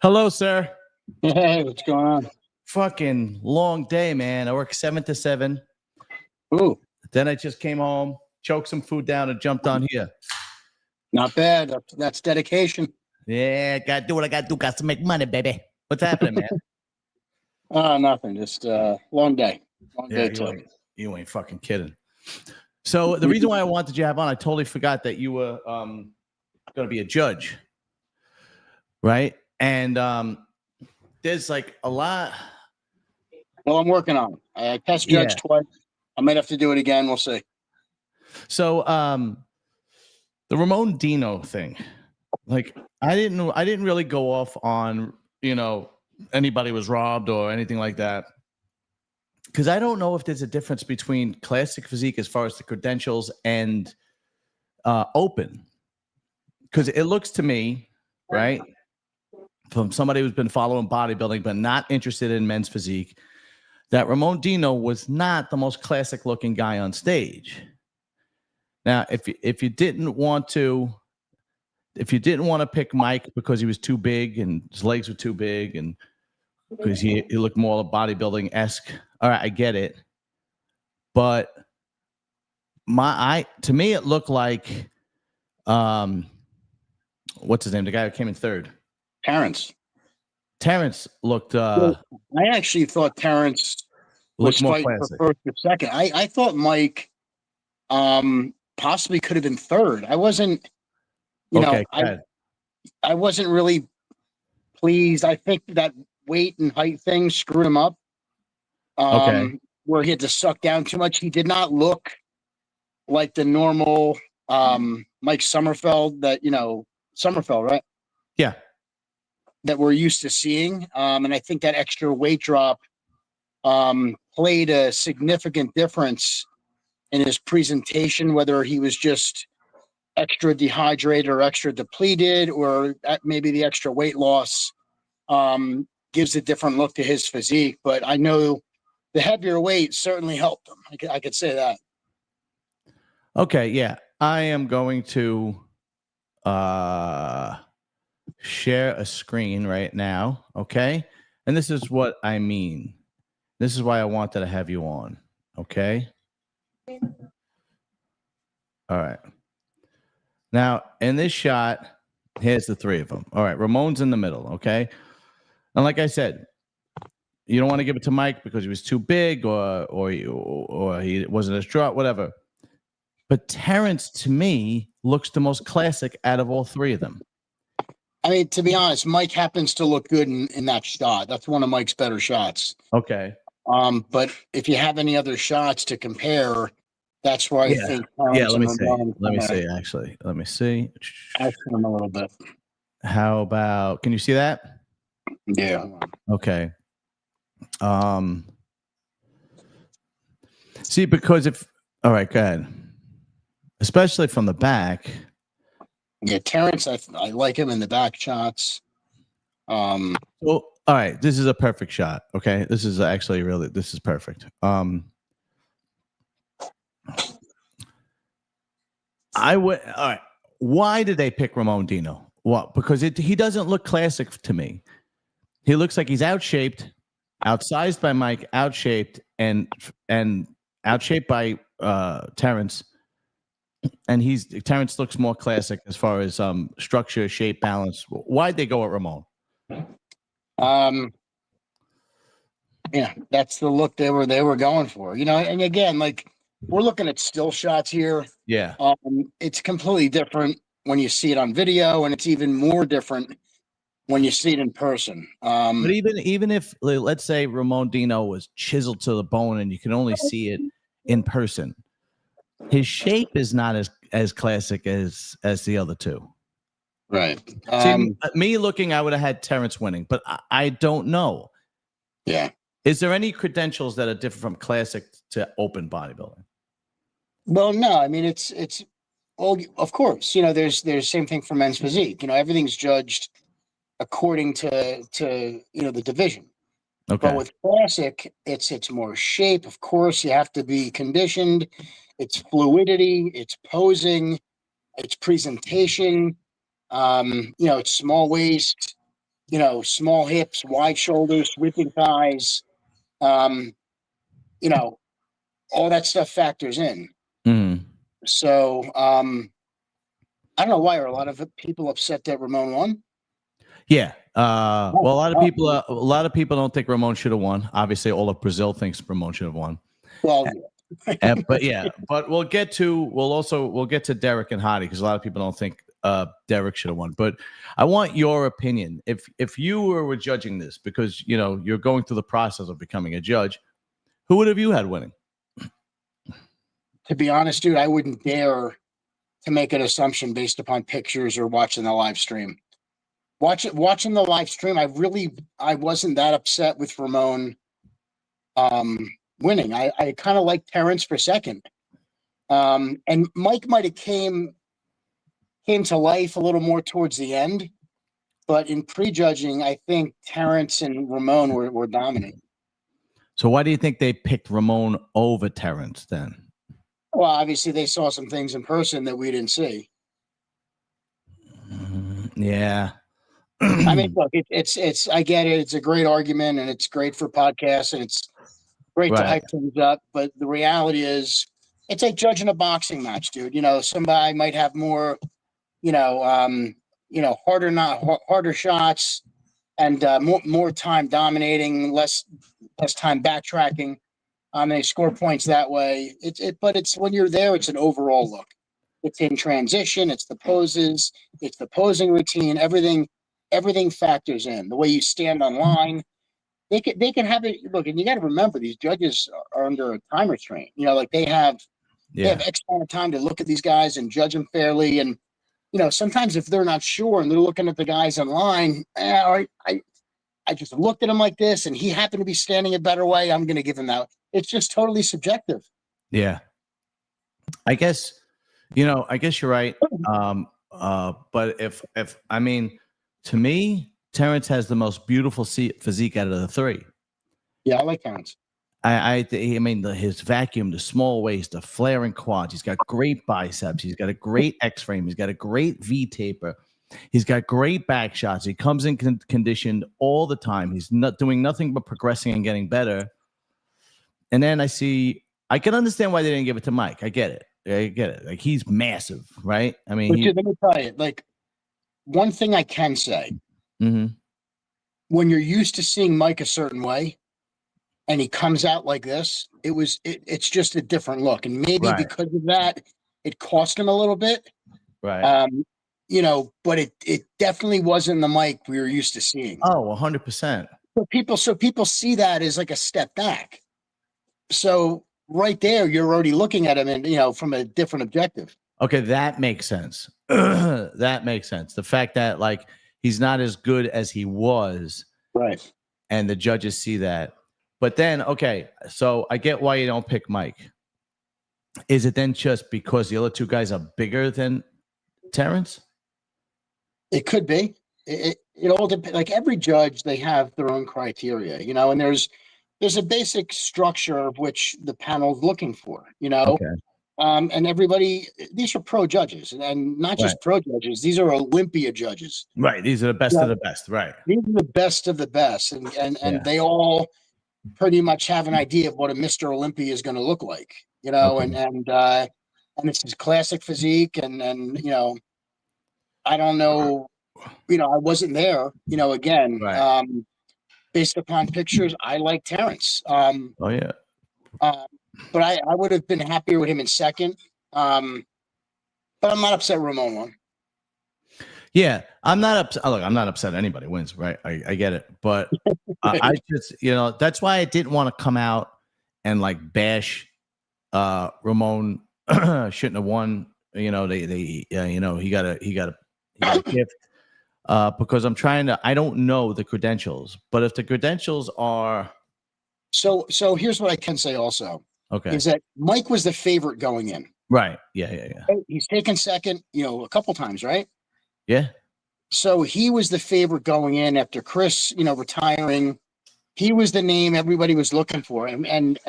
Hello, sir. Hey, what's going on? Fucking long day, man. I work 7 to 7. Ooh, Then I just came home, choked some food down, and jumped on here. not bad. That's dedication. Yeah, gotta do what I gotta do. Got to make money, baby. What's happening, man? Nothing. Just long day. Long Yeah, day too. you ain't fucking kidding. So the reason why I wanted you to have on, I totally forgot that you were gonna be a judge, right? And there's like a lot. Well, I'm working on it. I test judge twice. I might have to do it again. We'll see. So the Ramon Dino thing, like I didn't really go off on, anybody was robbed or anything like that. Because I don't know if there's a difference between classic physique as far as the credentials and open. Because it looks to me, right, from somebody who's been following bodybuilding but not interested in men's physique, that Ramon Dino was not the most classic looking guy on stage. Now, if you didn't want to pick Mike because he was too big and his legs were too big and because he looked more bodybuilding-esque, all right, I get it. But to me, it looked like, what's his name? The guy who came in third. Terrence looked. I actually thought Terrence was more fighting classic. for first or second. I thought Mike, possibly could have been third. I wasn't, I wasn't really pleased. I think that weight and height thing screwed him up. Where he had to suck down too much. He did not look like the normal Mike Sommerfeld Sommerfeld, right? Yeah. That we're used to seeing. And I think that extra weight drop played a significant difference in his presentation, whether he was just extra dehydrated or extra depleted, or maybe the extra weight loss gives a different look to his physique. But I know the heavier weight certainly helped him. I could say that. Okay, yeah. I am going to share a screen right now, okay? And this is what I mean. This is why I wanted to have you on, okay? All right. Now, in this shot, here's the three of them. All right, Ramon's in the middle, okay? And like I said, you don't want to give it to Mike because he was too big or he wasn't as strong, whatever. But Terrence, to me, looks the most classic out of all three of them. I mean, to be honest, Mike happens to look good in that shot. That's one of Mike's better shots. Okay. But if you have any other shots to compare, that's where I think. Let me see. Actually, let me see. Ask him a little bit. How about? Can you see that? Yeah. Okay. See, because all right, go ahead. Especially from the back. Yeah, Terrence, I like him in the back shots. Well, all right, this is a perfect shot. Okay, this is actually this is perfect. I would. All right, why did they pick Ramon Dino? Well, because he doesn't look classic to me. He looks like he's outshaped, outsized by Mike, outshaped, and outshaped by Terrence. And Terrence looks more classic as far as structure, shape, balance. Why'd they go at Ramon? Yeah, that's the look they were going for. And again, like we're looking at still shots here. Yeah. It's completely different when you see it on video, and it's even more different when you see it in person. But even if, let's say, Ramon Dino was chiseled to the bone and you can only see it in person, his shape is not as classic as the other two. Right. See, me looking, I would have had Terrence winning, but I don't know. Yeah. Is there any credentials that are different from classic to open bodybuilding? Well, no. I mean, it's well, of course. There's same thing for men's physique. Everything's judged according to the division. Okay. But with classic, it's more shape. Of course, you have to be conditioned. It's fluidity. It's posing. It's presentation. It's small waist. small hips, wide shoulders, sweeping thighs, all that stuff factors in. Mm. So I don't know why are a lot of people upset that Ramon won. Yeah. Well, a lot of people don't think Ramon should have won. Obviously, all of Brazil thinks Ramon should have won. Well, But we'll get to Derek and Hadi because a lot of people don't think Derek should have won. But I want your opinion. If you were judging this, because you're going through the process of becoming a judge, who would have you had winning? To be honest, dude, I wouldn't dare to make an assumption based upon pictures or watching the live stream. Watching the live stream, I wasn't that upset with Ramon winning. I kind of like Terrence for second. And Mike might have came to life a little more towards the end, but in prejudging, I think Terrence and Ramon were dominant. So why do you think they picked Ramon over Terrence then? Well, obviously they saw some things in person that we didn't see. Yeah. I mean, look, it's I get it. It's a great argument and it's great for podcasts and it's great to hype things up. But the reality is it's like judging a boxing match, dude. Somebody might have more, harder shots and more time dominating, less time backtracking. They score points that way. But it's when you're there, it's an overall look. It's in transition. It's the poses. It's the posing routine. Everything factors in. The way you stand on line. They can have it. Look, and you got to remember these judges are under a time restraint. They have X amount of time to look at these guys and judge them fairly. And sometimes if they're not sure and they're looking at the guys in line, I just looked at him like this, and he happened to be standing a better way. I'm going to give him that. It's just totally subjective. Yeah, I guess you're right. But if to me, Terrence has the most beautiful physique out of the three. Yeah, I like Terrence. His vacuum, the small waist, the flaring quads. He's got great biceps. He's got a great X frame. He's got a great V taper. He's got great back shots. He comes in conditioned all the time. He's not doing nothing but progressing and getting better. And then I can understand why they didn't give it to Mike. I get it. Like, he's massive, right? I mean, dude, let me tell you, like, one thing I can say, when you're used to seeing Mike a certain way and he comes out like this, it's just a different look. And maybe because of that, it cost him a little bit. Right. But it definitely wasn't the Mike we were used to seeing. Oh, 100%. So people see that as like a step back. So right there, you're already looking at him and, from a different objective. Okay. That makes sense. That makes sense. The fact that, like, he's not as good as he was. Right. And the judges see that. But then, okay, so I get why you don't pick Mike. Is it then just because the other two guys are bigger than Terrence? It could be. It all depends. Like, every judge, they have their own criteria, and there's a basic structure of which the panel's looking for, Okay. And everybody, these are pro judges, and not just pro judges. These are Olympia judges. Right. These are the best of the best. Right. These are the best of the best, and they all pretty much have an idea of what a Mr. Olympia is going to look like, and it's his classic physique, and I don't know, I wasn't there, again, based upon pictures, I like Terrence. But I would have been happier with him in second. But I'm not upset Ramon won. Yeah, I'm not upset. Look, I'm not upset anybody wins, right? I get it. But I just, that's why I didn't want to come out and like bash Ramon shouldn't have won. He got a gift. Because I don't know the credentials, but if the credentials are. So here's what I can say also. Okay. Is that Mike was the favorite going in. Right. Yeah. He's taken second, a couple times, right? Yeah. So he was the favorite going in after Chris, retiring. He was the name everybody was looking for. And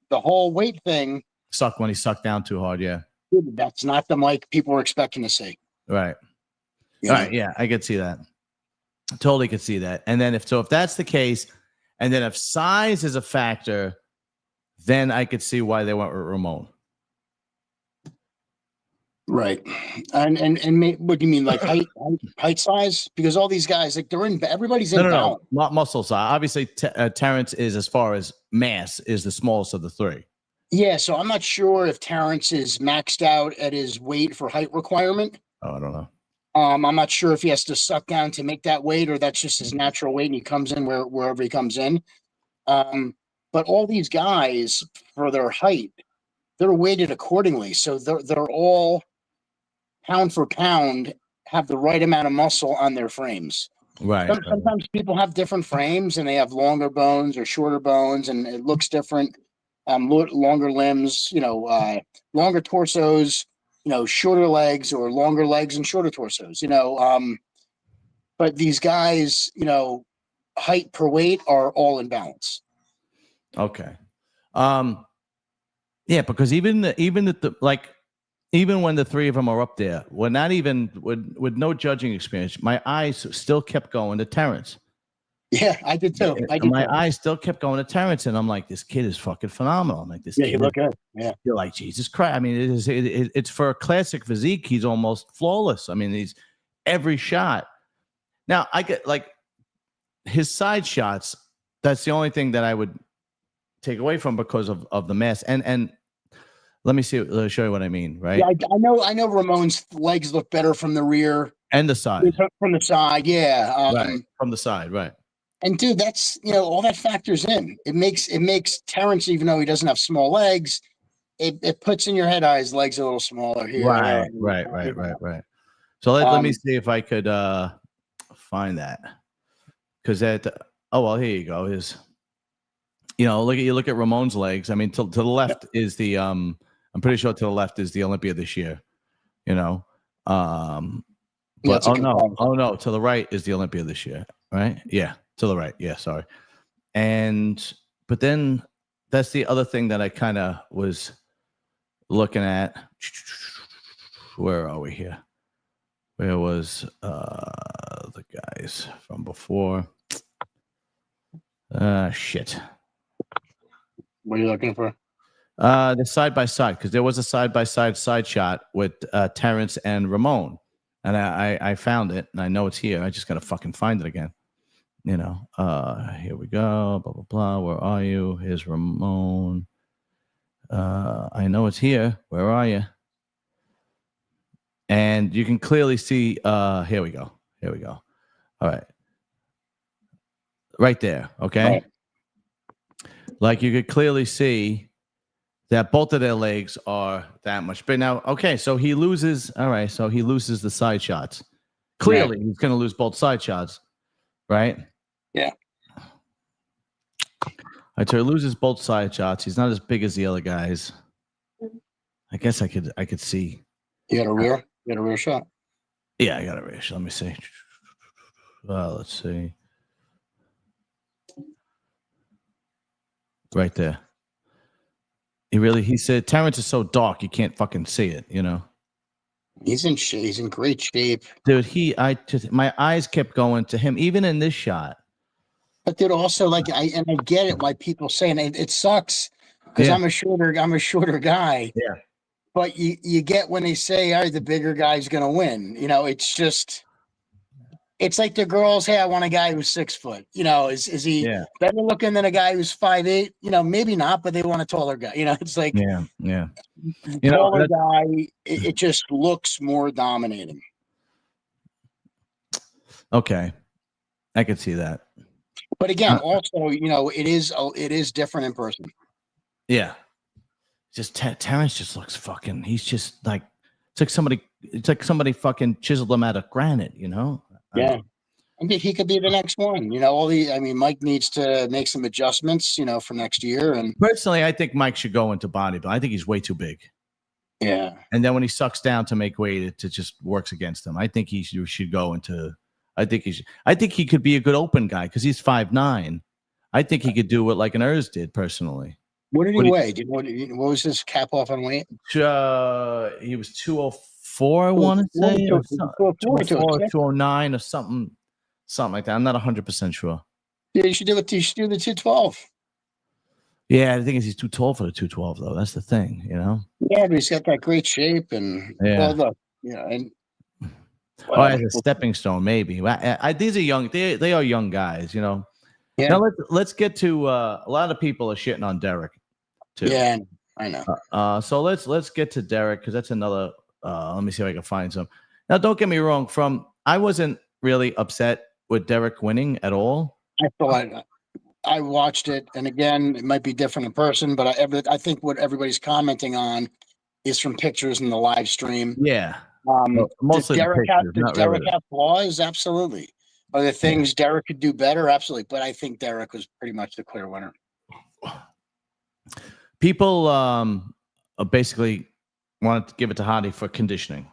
the whole weight thing. Sucked when he sucked down too hard. Yeah. That's not the Mike people were expecting to see. Right. All right. Yeah, I could see that. Totally could see that. And then if that's the case, and then if size is a factor, then I could see why they went with Ramon. Right. And what do you mean, like height size? Because all these guys, like everybody's in balance. Not muscle size. Obviously, Terrence is, as far as mass, is the smallest of the three. Yeah, so I'm not sure if Terrence is maxed out at his weight for height requirement. Oh, I don't know. I'm not sure if he has to suck down to make that weight, or that's just his natural weight and he comes in wherever he comes in. But all these guys, for their height, they're weighted accordingly. So they're all pound for pound have the right amount of muscle on their frames. Right. Sometimes people have different frames and they have longer bones or shorter bones, and it looks different. Longer limbs, longer torsos, shorter legs, or longer legs and shorter torsos, but these guys, height per weight are all in balance. Okay. Yeah, because even when the three of them are up there, we're not even with no judging experience, my eyes still kept going to Terrence. Yeah, I did too. My eyes still kept going to Terrence, and I'm like, this kid is fucking phenomenal. I'm like, this kid. You look good. Yeah. You're like, Jesus Christ. I mean, it's for a classic physique. He's almost flawless. I mean, he's every shot. Now I get like his side shots. That's the only thing that I would take away from because of the mass. And let me show you what I mean. Right. Yeah, I know Ramon's legs look better from the rear and the side. From the side. Yeah. Right. From the side. Right. And dude, that's, all that factors in. It makes Terrence, even though he doesn't have small legs, it puts in your head, his legs are a little smaller here. Right. So let me see if I could find that. Because here you go. Look at Ramon's legs. I mean, to the left is the I'm pretty sure to the left is the Olympia this year. But no, to the right is the Olympia this year, right? Yeah. To the right. Yeah, sorry. But then that's the other thing that I kind of was looking at. Where are we here? Where was the guys from before? Shit. What are you looking for? The side by side, because there was a side by side shot with Terrence and Ramon. And I found it, and I know it's here. I just gotta fucking find it again. Here we go, blah, blah, blah. Where are you? Here's Ramon. I know it's here. Where are you? And you can clearly see, here we go. All right. Right there. Okay. Right. Like you could clearly see that both of their legs are that much big. Now, okay. So he loses. All right. So he loses the side shots. Clearly, he's going to lose both side shots. Right. Yeah. So he loses both side shots. He's not as big as the other guys. I guess I could see. You got a rear? You got a rear shot? Yeah, I got a rear shot. Let me see. Let's see. Right there. He said Terrence is so dark you can't fucking see it, He's in great shape. Dude, my eyes kept going to him, even in this shot. But dude, also I get it why people saying it sucks because I'm a shorter guy. Yeah. But you get when they say, all right, the bigger guy's gonna win. It's like the girls, hey, I want a guy who's 6 foot. Is he better looking than a guy who's 5'8"? Maybe not, but they want a taller guy. It's like taller guy, it just looks more dominating. Okay. I could see that. But again, also, it is different in person. Yeah. Just Terrence just looks fucking. He's just like it's like somebody fucking chiseled him out of granite. Yeah. I mean, he could be the next one. Mike needs to make some adjustments. For next year. And personally, I think Mike should go into bodybuilding. I think he's way too big. Yeah. And then when he sucks down to make weight, it just works against him. I think he should go into. I think he could be a good open guy because he's 5'9". I think he could do what like an Urs did personally. What did he weigh? What was his cap off on weight? He was 204, I want to say, or 204, 209 or something something like that. I'm not 100% sure. Yeah, you should do it. You should do the 212. Yeah, the thing is, he's too tall for the 212, though. That's the thing, you know. Yeah, but he's got that great shape, and Yeah. well, look, and Oh, as a stepping stone, maybe. These are young. They are young guys, you know. yeah, Now let's get to a lot of people are shitting on Derek too. yeah, I know. So let's get to Derek because that's another. Let me see if I can find some. Now, don't get me wrong. I wasn't really upset with Derek winning at all. I thought I watched it, and again, it might be different in person, but I think what everybody's commenting on is from pictures in the live stream. Yeah. Mostly does Derek have flaws? Absolutely. Are there things Derek could do better? Absolutely. But I think Derek was pretty much the clear winner. People basically wanted to give it to Hadi for conditioning.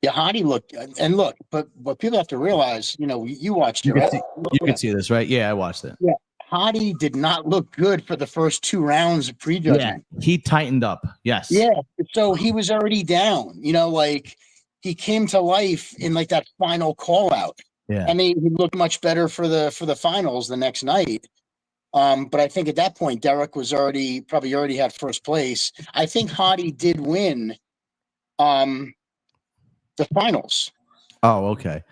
Yeah, Hadi looked, and look, but what people have to realize, you watched it, right? You could see this, right? Yeah, I watched it. Yeah. Hadi did not look good for the first 2 rounds of prejudging. Yeah, he tightened up. Yes. Yeah. So he was already down, like he came to life in like that final call out. Yeah. And he looked much better for the finals the next night. But I think at that point, Derek was probably already had first place. I think Hadi did win the finals. Oh, okay.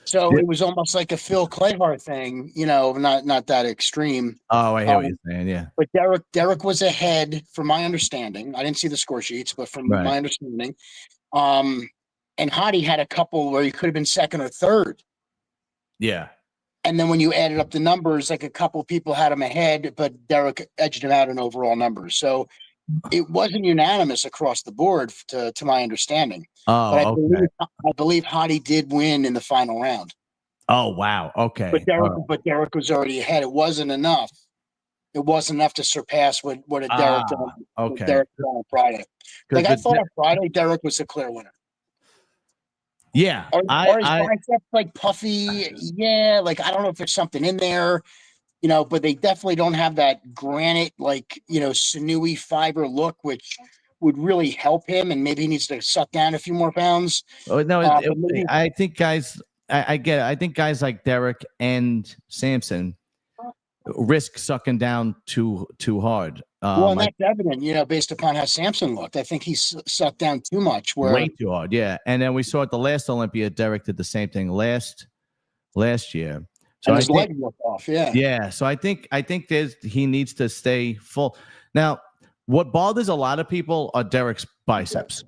So it was almost like a Phil Clayhart thing, not that extreme. Oh, I hear what you're saying. Yeah. But Derek was ahead, from my understanding. I didn't see the score sheets, but from my understanding, and Hadi had a couple where he could have been second or third. Yeah. And then when you added up the numbers, like a couple people had him ahead, but Derek edged him out in overall numbers. So it wasn't unanimous across the board, to my understanding. Oh, but I believe Hadi did win in the final round. Oh, wow. Okay. But Derek was already ahead. It wasn't enough. It wasn't enough to surpass what a Derek done. Okay. Derek done on Friday. Like I thought on Friday, Derek was the clear winner. Yeah. Are his biceps like puffy? Yeah. Like I don't know if there's something in there. But they definitely don't have that granite, sinewy fiber look, which would really help him. And maybe he needs to suck down a few more pounds. Oh, no, I think guys, I get it. I think guys like Derek and Samson risk sucking down too hard. And that's evident, based upon how Samson looked. I think he's sucked down too much. Way too hard, yeah. And then we saw at the last Olympia, Derek did the same thing last year. So his leg looked off, yeah. Yeah, so I think he needs to stay full. Now, what bothers a lot of people are Derek's biceps.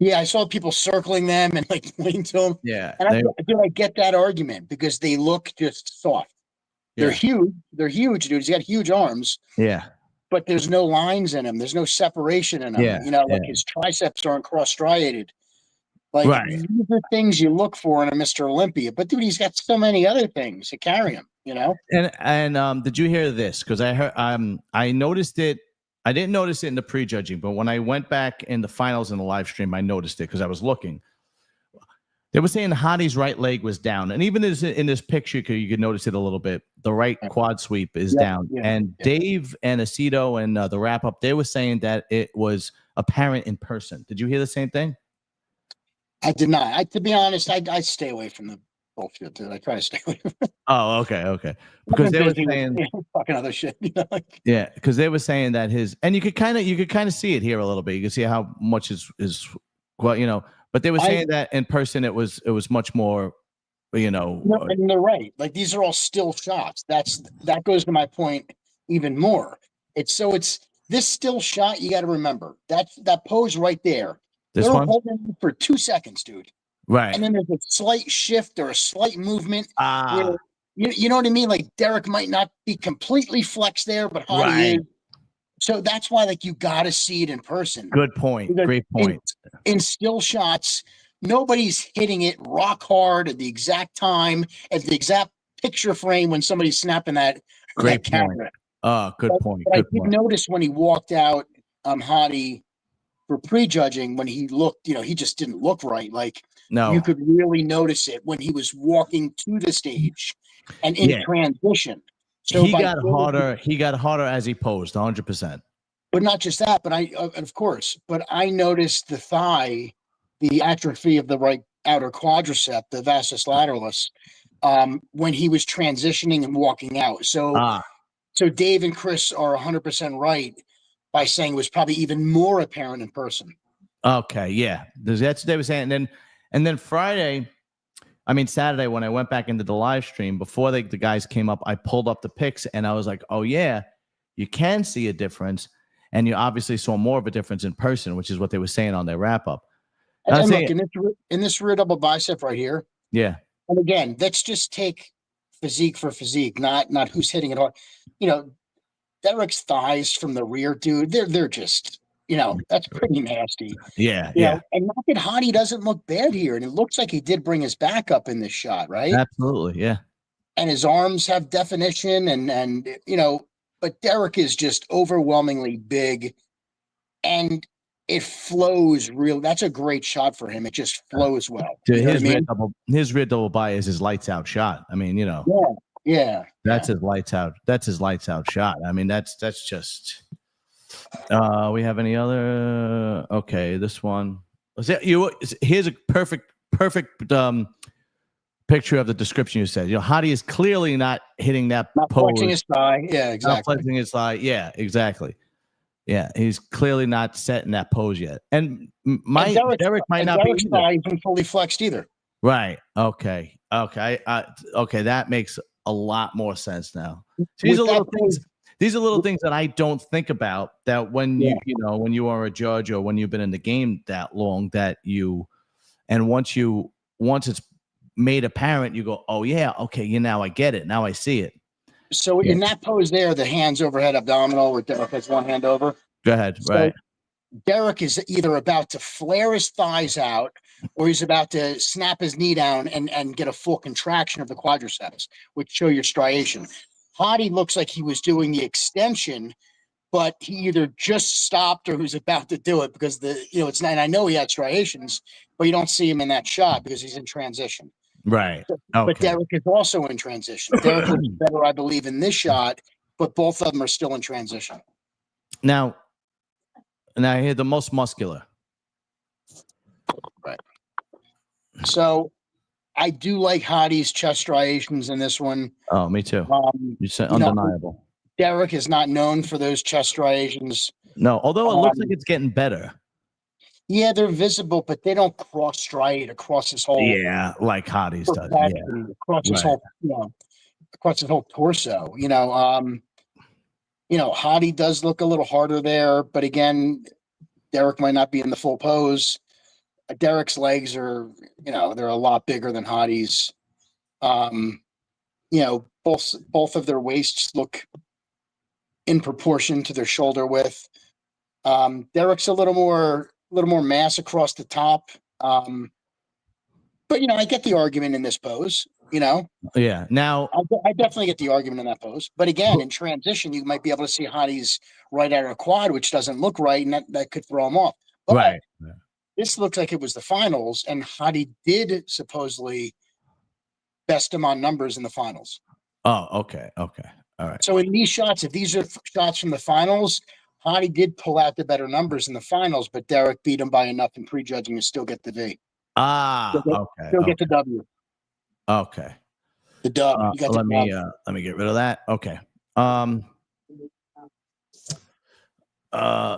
Yeah, I saw people circling them and like pointing to them. Yeah, and I get that argument because they look just soft. They're huge. They're huge, dude. He's got huge arms. Yeah, but there's no lines in him. There's no separation in him. Yeah, his triceps aren't cross-striated. Like these are things you look for in a Mr. Olympia. But dude, he's got so many other things to carry him, And did you hear this? Because I heard I noticed it. I didn't notice it in the prejudging, but when I went back in the finals in the live stream, I noticed it because I was looking. They were saying Hadi's right leg was down, and even in this picture, you could notice it a little bit. The right quad sweep is down, and Dave and Aceto and the wrap up, they were saying that it was apparent in person. Did you hear the same thing? I did not. To be honest, I stay away from the bullshit, dude. I try to stay away from it. Oh, okay. Because they were saying fucking other shit. Yeah, because they were saying that and you could kind of see it here a little bit. You can see how much is well, but they were saying that in person it was much more, No, and they're right. Like these are all still shots. That goes to my point even more. It's this still shot. You got to remember that pose right there. They're holding it for 2 seconds, dude. Right. And then there's a slight shift or a slight movement. Where, you know what I mean? Like Derek might not be completely flexed there, but Hadi is. So that's why, you got to see it in person. Good point. Great point. In still shots, nobody's hitting it rock hard at the exact time, at the exact picture frame when somebody's snapping that camera. Good point. But I did notice when he walked out, Hadi, for prejudging, when he looked, he just didn't look right. No, you could really notice it when he was walking to the stage and in transition. So he got harder. He got harder as he posed, 100%. But not just that, but I noticed the thigh, the atrophy of the right outer quadricep, the vastus lateralis, when he was transitioning and walking out. So Dave and Chris are 100% right by saying it was probably even more apparent in person. Okay, yeah, that's what they were saying. And then Saturday, when I went back into the live stream before the guys came up, I pulled up the pics and I was like, oh yeah, you can see a difference, and you obviously saw more of a difference in person, which is what they were saying on their wrap up. And look, in this rear double bicep right here. Yeah. And again, let's just take physique for physique, not who's hitting it hard. You know, Derek's thighs from the rear, dude, they're just, that's pretty nasty. Yeah, you know, and not that Hottie doesn't look bad here, and it looks like he did bring his back up in this shot, right? Absolutely, yeah. And his arms have definition, and but Derek is just overwhelmingly big, and it flows real. That's a great shot for him. It just flows well. Dude, his rear double bi is his lights out shot. I mean, yeah. That's his lights out. That's his lights out shot. I mean, that's just. We have any other? Okay, this one. Here's a perfect picture of the description you said. Hottie is clearly not hitting that not pose. Flexing his thigh. Yeah, exactly. Not flexing his thigh. Yeah, exactly. Yeah, he's clearly not setting that pose yet. And Derek might not be either. Thigh isn't fully flexed either. Right. Okay. Okay. That makes a lot more sense now. So these are little things that I don't think about, that when when you are a judge or when you've been in the game that long, once it's made apparent, you go, oh yeah, okay, now I get it. Now I see it. So in that pose there, the hands overhead abdominal where Derek has one hand over. Go ahead. Right. Derek is either about to flare his thighs out or he's about to snap his knee down and get a full contraction of the quadriceps, which show your striation. Hottie looks like he was doing the extension, but he either just stopped or was about to do it because it's not. And I know he had striations, but you don't see him in that shot because he's in transition. Right. Okay. But Derek is also in transition. Derek looks better, I believe, in this shot, but both of them are still in transition. Now here, the most muscular. Right. So I do like Hottie's chest striations in this one. Oh, me too. You said undeniable. Derek is not known for those chest striations. No, although it looks like it's getting better. Yeah, they're visible, but they don't cross striate across his whole. Yeah, like Hottie's does. Yeah. Across his whole, across his whole torso. Hottie does look a little harder there, but again, Derek might not be in the full pose. Derek's legs are, they're a lot bigger than Hottie's. Both of their waists look in proportion to their shoulder width. Derek's a little more mass across the top. But I get the argument in this pose, Yeah. Now I definitely get the argument in that pose. But again, in transition, you might be able to see Hottie's right out of a quad, which doesn't look right, and that could throw him off. But right. This looks like it was the finals, and Hottie did supposedly best him on numbers in the finals. Oh, okay. All right. So in these shots, if these are shots from the finals, Hottie did pull out the better numbers in the finals, but Derek beat him by enough in prejudging to still get the V. Okay. Get the W. Okay. The dub. Let me get rid of that. Okay.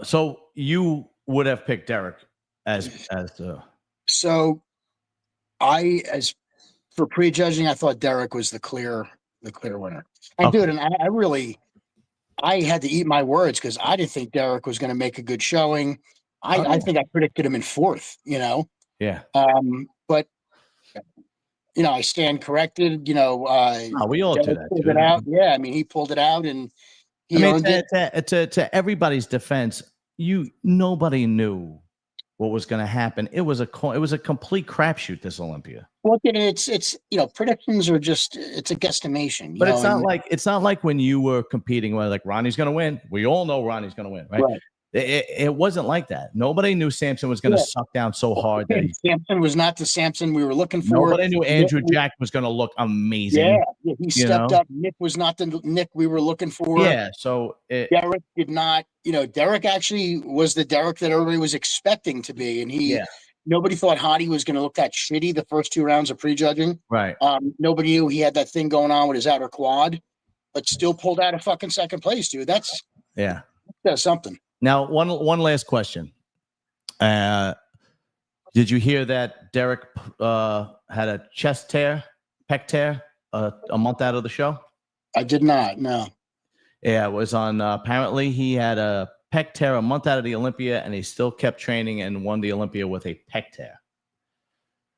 So you would have picked Derek as So as for prejudging, I thought Derek was the clear winner. And dude, and I had to eat my words because I didn't think Derek was going to make a good showing. I think I predicted him in fourth, Yeah. But I stand corrected. We all do that. Pulled it out. Yeah, I mean, he pulled it out, and to everybody's defense, nobody knew what was going to happen. It was a complete crapshoot, this Olympia. Well, it's predictions are just it's a guesstimation. But it's not like when you were competing where like Ronnie's going to win. We all know Ronnie's going to win, right? It wasn't like that. Nobody knew Samson was going to suck down so hard. Samson was not the Samson we were looking for. Nobody knew Andrew Jack was going to look amazing. Yeah, he stepped up. Nick was not the Nick we were looking for. Yeah, so Derek did not. Derek actually was the Derek that everybody was expecting to be, and he nobody thought Hottie was going to look that shitty the first 2 rounds of prejudging. Right. Nobody knew he had that thing going on with his outer quad, but still pulled out a fucking second place, dude. That's something. Now, one last question. Did you hear that Derek had a pec tear, a month out of the show? I did not. No. Yeah, it was on. Apparently, he had a pec tear a month out of the Olympia, and he still kept training and won the Olympia with a pec tear.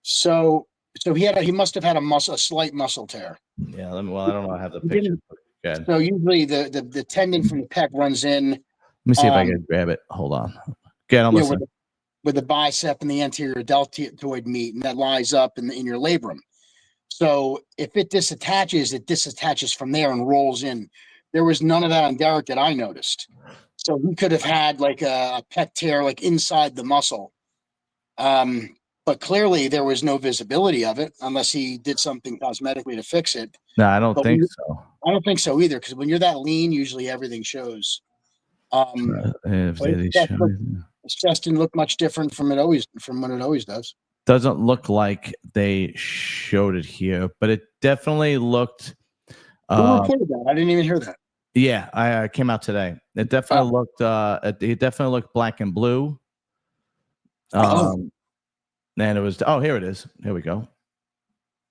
So he must have had a slight muscle tear. Yeah. I don't know. I have the picture. Good. So usually the tendon from the pec runs in. Let me see if I can grab it. Hold on. Get on with the bicep and the anterior deltoid meat, and that lies up in your labrum. So if it disattaches from there and rolls in. There was none of that on Derek that I noticed. So he could have had like a pec tear like inside the muscle. But clearly there was no visibility of it unless he did something cosmetically to fix it. No, I don't think so. I don't think so either, because when you're that lean, usually everything shows. His chest didn't look much different from when it always does. Doesn't look like they showed it here, but it definitely looked. Who reported that? I didn't even hear that. Yeah, I came out today. It definitely looked. It definitely looked black and blue. And it was. Oh, here it is. Here we go.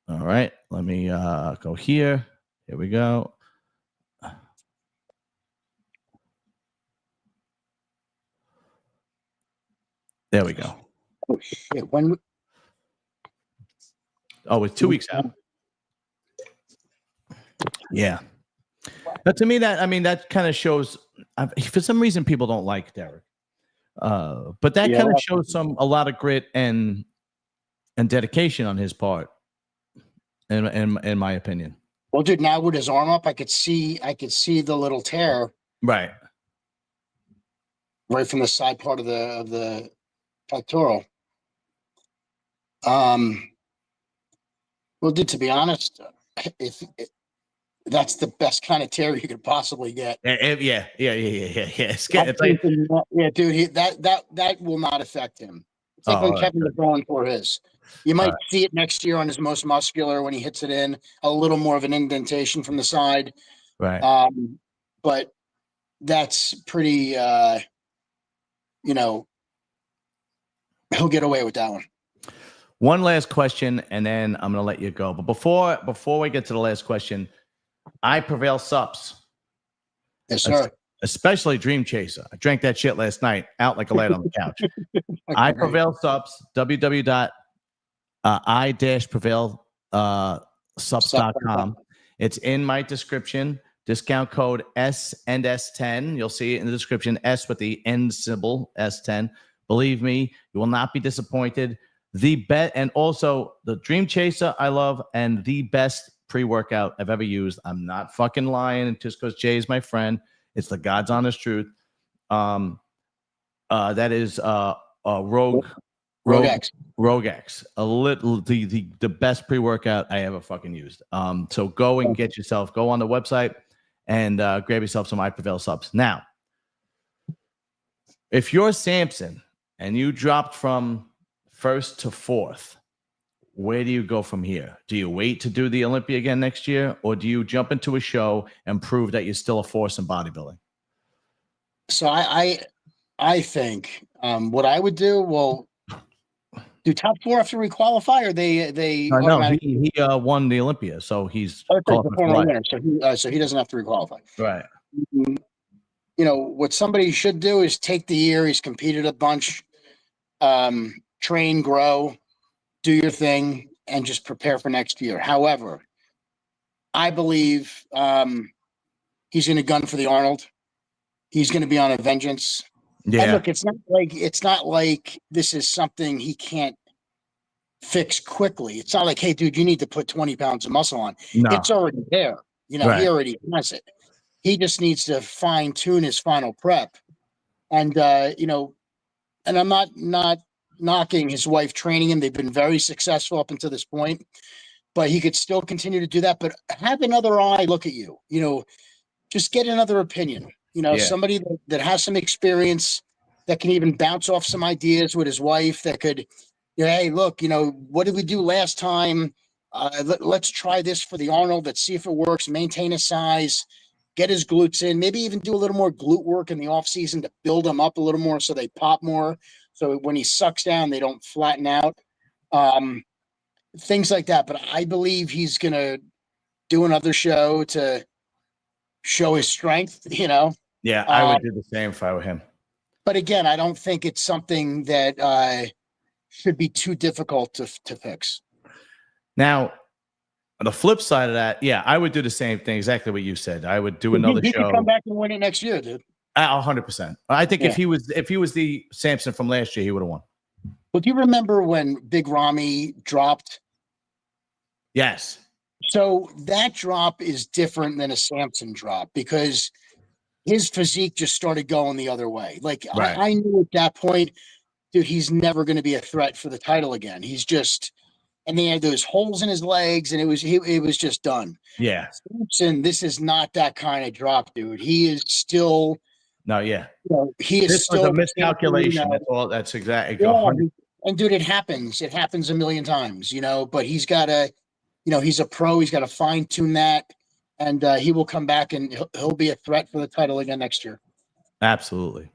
All right, let me go here. Here we go. There we go. Oh shit! It's 2 weeks out. Yeah. But to me, that kind of shows. For some reason, people don't like Derek. But that kind of shows a lot of grit and dedication on his part, in my opinion. Well, dude, now with his arm up, I could see the little tear. Right from the side part of the pectoral. Well, dude, to be honest, that's the best kind of tear you could possibly get. Yeah. It's like, dude, that will not affect him. It's like when Kevin DeBron tore his. You might see it next year on his most muscular when he hits it in, a little more of an indentation from the side. Right. But that's pretty, he'll get away with that one. One last question, and then I'm going to let you go. But before we get to the last question, I Prevail Subs. Yes, sir. Especially Dream Chaser. I drank that shit last night out like a light on the couch. I Prevail Subs, www.i-prevail-subs.com. It's in my description. Discount code S&S10. You'll see it in the description. S with the end symbol, S10. Believe me, you will not be disappointed. And also the Dream Chaser I love, and the best pre-workout I've ever used. I'm not fucking lying just because Jay is my friend. It's the God's honest truth. That is Rogue X. The best pre-workout I ever fucking used. So go and go on the website and grab yourself some I Prevail Subs. Now, if you're Samson and you dropped from first to fourth, where do you go from here? Do you wait to do the Olympia again next year, or do you jump into a show and prove that you're still a force in bodybuilding? So I think what I would do, do top 4 have to requalify, or they? No, he won the Olympia, so he's winner, so he doesn't have to requalify. Right. What somebody should do is take the year he's competed a bunch, train, grow, do your thing, and just prepare for next year. However, I believe he's going to gun for the Arnold. He's going to be on a vengeance. Yeah. And look, it's not like this is something he can't fix quickly. It's not like, hey, dude, you need to put 20 pounds of muscle on. No. It's already there. Right. He already has it. He just needs to fine tune his final prep. And, and I'm not knocking his wife training him. They've been very successful up until this point, but he could still continue to do that. But have another eye look at you, just get another opinion, somebody that has some experience, that can even bounce off some ideas with his wife, that could, Yeah, hey, look, what did we do last time? Let's try this for the Arnold. Let's see if it works. Maintain his size, get his glutes in, maybe even do a little more glute work in the off season to build them up a little more so they pop more. So when he sucks down, they don't flatten out. Things like that. But I believe he's going to do another show to show his strength, Yeah, I would do the same if I were him. But again, I don't think it's something that should be too difficult to fix. Now, on the flip side of that, yeah, I would do the same thing. Exactly what you said. I would do another He show. could come back and win it next year, dude. 100%. I think if he was the Samson from last year, he would have won. Well, do you remember when Big Ramy dropped? Yes. So that drop is different than a Samson drop because his physique just started going the other way. Like Right. I knew at that point, dude, he's never going to be a threat for the title again. He's just, and they had those holes in his legs, and it was just done. Yeah. Samson, this is not that kind of drop, dude. He is still. No, yeah. He is this still was a miscalculation. That's all. That's exactly. Yeah, and dude, it happens. It happens a million times, but he's got to, he's a pro. He's got to fine tune that. And he will come back and he'll be a threat for the title again next year. Absolutely.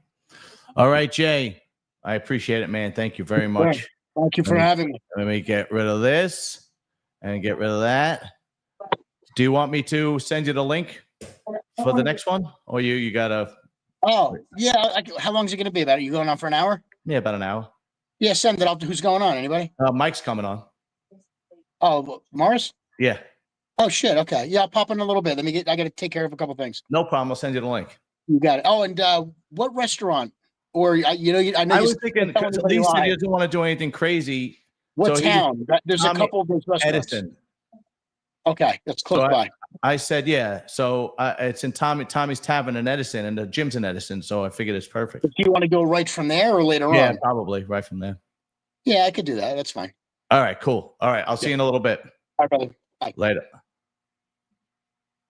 All right, Jay. I appreciate it, man. Thank you very much. Thank you for having me. Let me get rid of this and get rid of that. Do you want me to send you the link for the next one? Or you got to... Oh, yeah. How long is it going to be? Are you going on for an hour? Yeah, about an hour. Yeah, send it out. Who's going on? Anybody? Mike's coming on. Oh, Morris? Yeah. Oh, shit. Okay. Yeah, I'll pop in a little bit. I got to take care of a couple things. No problem. I'll send you the link. You got it. Oh, and what restaurant? Or, I know I was thinking, because Lee said he doesn't want to do anything crazy. What town? There's a couple of those restaurants. Edison. Okay, that's close by. I said, yeah. So it's in Tommy's Tavern in Edison, and the gym's in Edison. So I figured it's perfect. Do you want to go right from there or later on? Yeah, probably right from there. Yeah, I could do that. That's fine. All right, cool. All right, I'll see you in a little bit. All right, brother. Bye. Later.